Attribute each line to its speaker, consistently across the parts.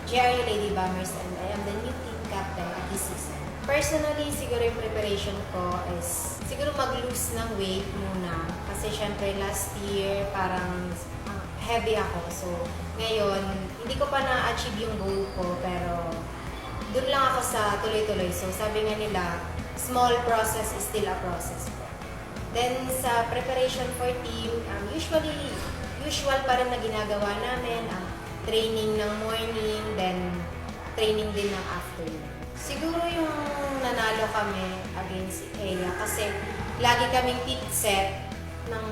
Speaker 1: GRU Lady Bombers and I am the new team captain of this season. Personally, siguro yung preparation ko is siguro mag-lose ng weight muna. Kasi syempre last year parang heavy ako. So ngayon, hindi ko pa na-achieve yung goal ko pero doon lang ako sa tuloy-tuloy. So sabi nga nila, small process is still a process po. Then sa preparation for team, usual pa rin na ginagawa namin. Training ng morning, then training din ng afternoon. Siguro yung nanalo kami against Eya kasi lagi kaming peak set ng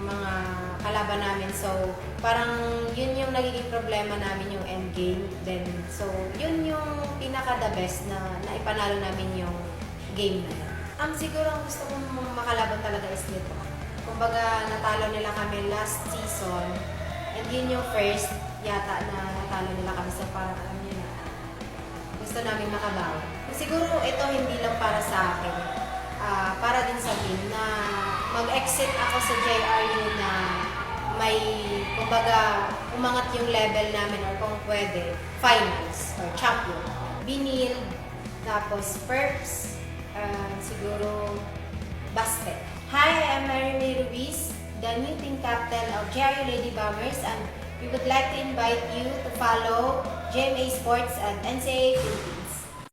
Speaker 1: mga kalaban namin. So, parang yun yung nagiging problema namin yung end game. Then, so, yun yung pinaka-the best na naipanalo namin yung game na yun. Siguro ang gusto kong makalaban talaga is nito. Kumbaga, natalo nila kami last season and yun yung first yata na natalo nila kami sa parang alam niyo na gusto namin makabawi. Siguro ito hindi lang para sa akin, para din sa team na mag-exit ako sa JRU na may, kumbaga, umangat yung level namin or kung pwede, finals or champion. Binil, tapos perps, siguro basket. Hi, I'm Mary May Ruiz, the new team captain of JRU Lady Bombers, and we would like to invite you to follow GMA Sports and NCAA Philippines.